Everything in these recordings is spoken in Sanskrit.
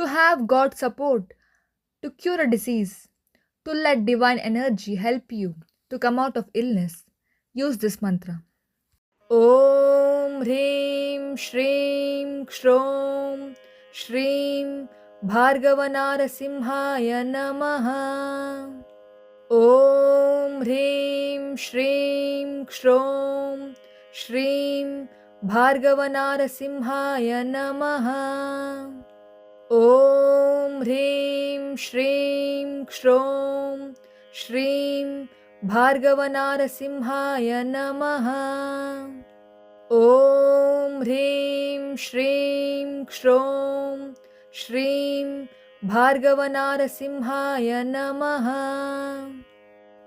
to have God's support, to cure a disease, to let divine energy help you to come out of illness. Use this mantra. Om Hreem Shreem Kshrom Shreem Bhargavanarasimhaya Namaha. Om Hreem Shreem Kshrom Shreem Bhargavanarasimhaya Namaha. Om Hreem Shreem Kshrom Shreem Bhargavanarasimhaya Namaha. Om Hreem Shreem Kshrom Shreem Bhargavanarasimhaya Namaha.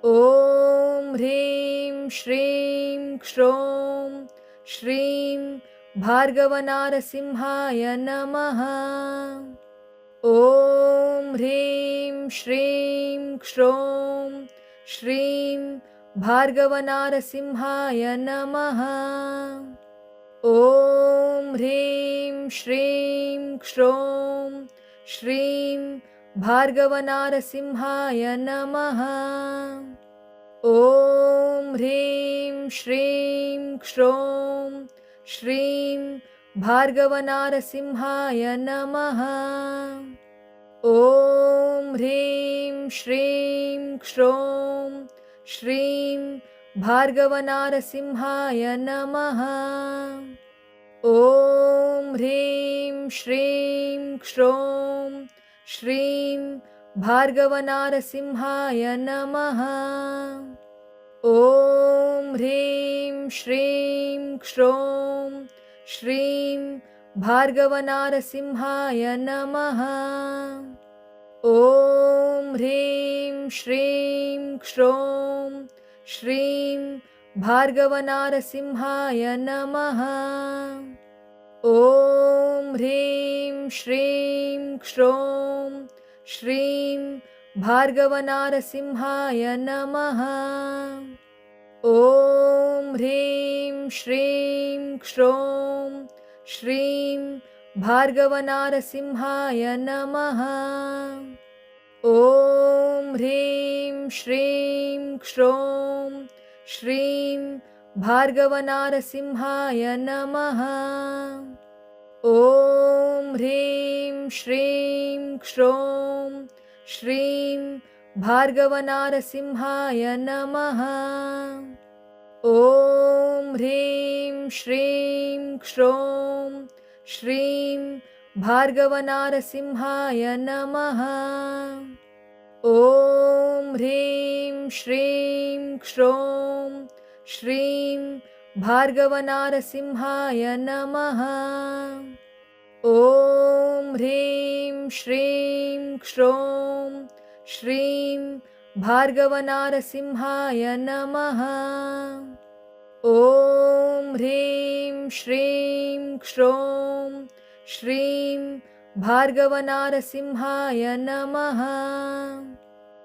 Om Hreem Shreem Kshrom Shreem Bhargavanarasimhaya Namaha. Om Hreem Shreem Kshrom Shreem Bhargavanarasimhaya Namaha. Om Hreem Shreem Kshrom Shreem Bhargavanarasimhaya Namaha. Om Hreem Shreem Kshrom Shreem Bhargavanarasimhaya Namaha. Om Hreem Shreem Kshrom Shreem Bhargavanarasimhaya Namaha. Om Hreem Shreem Kshrom Shreem Bhargavanarasimhaya Namaha. Om Hreem Shreem Kshrom Shreem Bhargavanarasimhaya Namaha. Om Hreem Shreem Kshrom Shreem Bhargavanarasimhaya Namaha. Om Hreem Shreem Kshrom Shreem Bhargavanarasimhaya Namaha. Om Hreem Shreem Kshrom Shreem Bhargavanarasimhaya Namaha. Om Hreem Shreem Kshrom Shreem Bhargavanarasimhaya Namaha. Om Hreem Shreem Kshrom Shreem Bhargavanarasimhaya Namaha. Om Hreem Shreem Kshrom Shreem Bhargavanarasimhaya Namaha. Om Hreem Shreem Kshrom Shreem Bhargavanarasimhaya Namaha. Om Hreem Shreem Kshrom Shreem Bhargavanarasimhaya Namaha. Om Hreem Shreem Kshrom Shreem Bhargavanarasimhaya Namaha.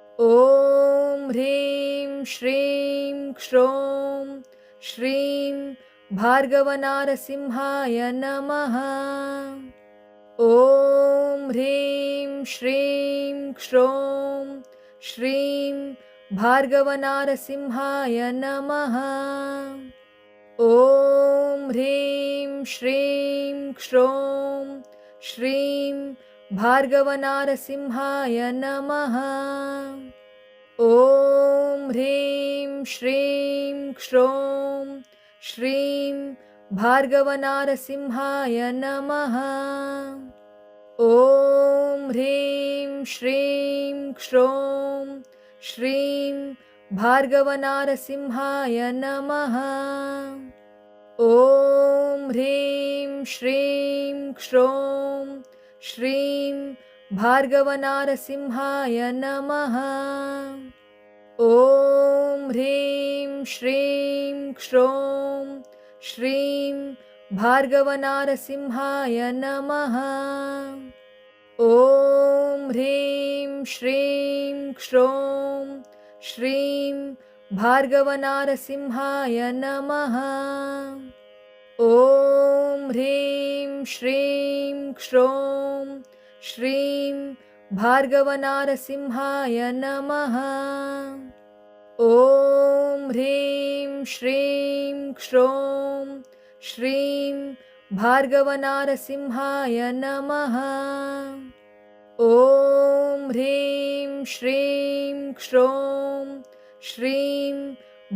Om Hreem Shreem Kshrom Shreem Bhargavanarasimhaya Namaha. Om Hreem Shreem Kshrom Shreem Bhargavanarasimhaya Namaha. Om Hreem Shreem Kshrom Shreem Bhargavanarasimhaya Namaha. Om Hreem Shreem Kshrom Shreem Bhargavanarasimhaya Namaha. Om Hreem Shreem Kshrom Shreem Bhargavanarasimhaya Namaha. Om Hreem Shreem Kshrom Shreem Bhargavanarasimhaya Namaha. Om Hreem Shreem Kshrom Shreem Bhargavanarasimhaya Namaha. Om Hreem Shreem Kshrom Shreem Bhargavanarasimhaya Namaha. Om Hreem Shreem Kshrom श्रीं भार्गवनारसिंहाय नमः। ॐ ह्रीं श्रीं क्षौं श्रीं भार्गवनारसिंहाय नमः। ॐ ह्रीं श्रीं क्षौं श्रीं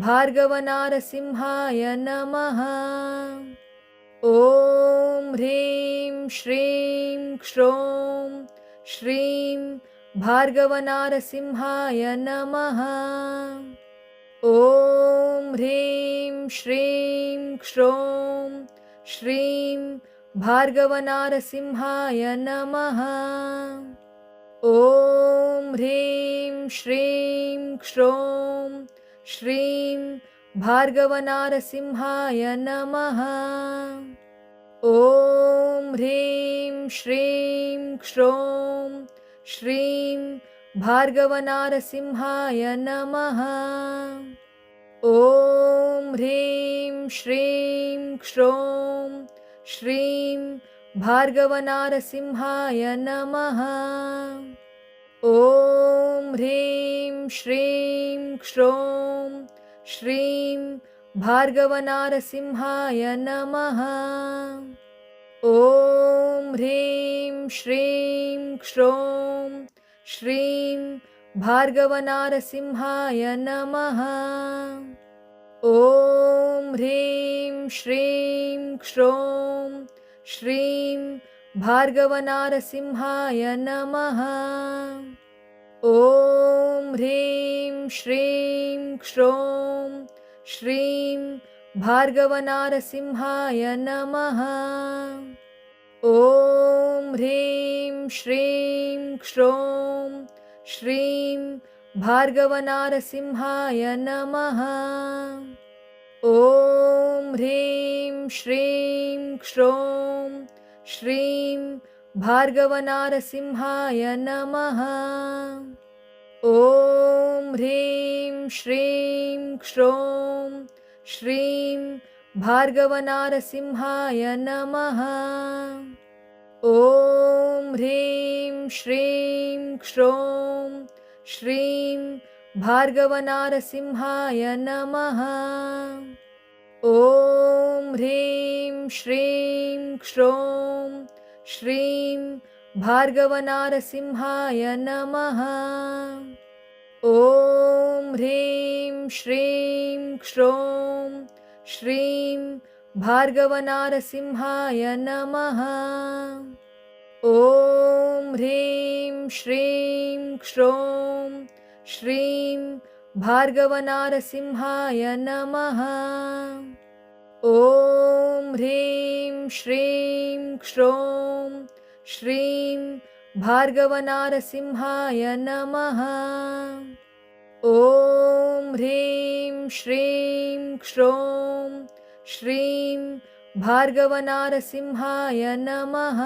भार्गवनारसिंहाय नमः। ॐ ह्रीं श्रीं क्षौं श्रीं भार्गवनारसिंहाय नमः। ॐ ह्रीं श्रीं क्षौं श्रीं भार्गवनारसिंहाय नमः। ॐ ह्रीं श्रीं क्षौं श्रीं भार्गवनारसिंहाय नमः। ॐ ह्रीं श्रीं क्षौं श्रीं भार्गवनारसिंहाय नमः। ॐ ह्रीं श्रीं क्षौं श्रीं भार्गवनारसिंहाय नमः। ॐ ह्रीं श्रीं क्षौं श्रीं भार्गवनारसिंहाय नमः। ॐ ह्रीं श्रीं क्षौं श्रीं भार्गवनारसिंहाय नमः। ॐ ह्रीं श्रीं क्षौं श्रीं भार्गवनारसिंहाय नमः। ॐ ह्रीं श्रीं क्षौं श्रीं भार्गवनारसिंहाय नमः। ॐ ह्रीं श्रीं क्षौं श्रीं भार्गवनारसिंहाय नमः। ॐ ह्रीं श्रीं क्षौं श्रीं भार्गवनारसिंहाय नमः। ॐ ह्रीं श्रीं क्षौं श्रीं भार्गवनारसिंहाय नमः। ॐ ह्रीं श्रीं क्षौं श्रीं भार्गवनारसिंहाय नमः। ॐ ह्रीं श्रीं क्षौं श्रीं भार्गवनारसिंहाय नमः। ॐ ह्रीं श्रीं क्षौं श्रीं भार्गवनारसिंहाय नमः। ॐ ह्रीं श्रीं क्षौं श्रीं भार्गवनारसिंहाय नमः। ॐ ह्रीं श्रीं क्षौं श्रीं भार्गवनारसिंहाय नमः। ॐ ह्रीं श्रीं क्षौं श्रीं भार्गवनारसिंहाय नमः।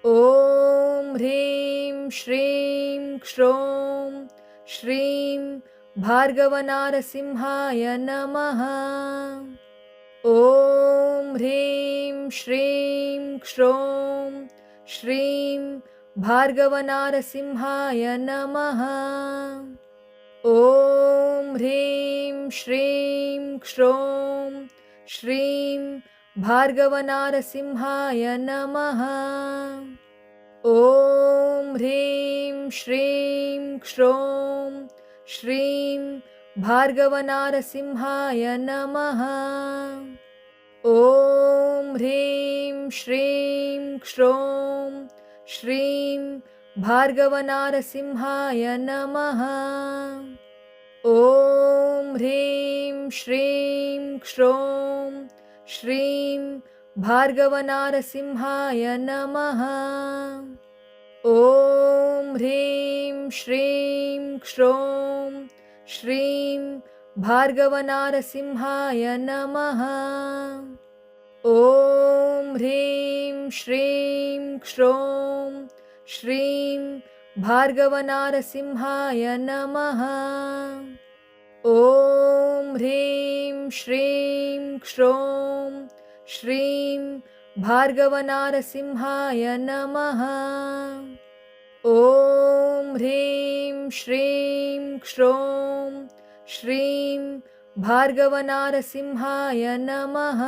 ॐ ह्रीं श्रीं क्षौं श्रीं भार्गवनारसिंहाय नमः। ॐ ह्रीं श्रीं क्षौं श्रीं भार्गवनारसिंहाय नमः। ॐ ह्रीं श्रीं क्षौं श्रीं भार्गवनारसिंहाय नमः। ॐ ह्रीं श्रीं क्षौं श्रीं भार्गवनारसिंहाय नमः। ॐ ह्रीं श्रीं क्षौं श्रीं भार्गवनारसिंहाय नमः। ॐ ह्रीं श्रीं क्षौं श्रीं भार्गवनारसिंहाय नमः। ॐ ह्रीं श्रीं क्षौं श्रीं भार्गवनारसिंहाय नमः। ॐ ह्रीं श्रीं क्षौं श्रीं भार्गवनारसिंहाय नमः। ॐ ह्रीं श्रीं क्षौं श्रीं भार्गवनारसिंहाय नमः। ॐ ह्रीं श्रीं क्ष्रौं श्रीं भार्गवनारसिंहाय नमः।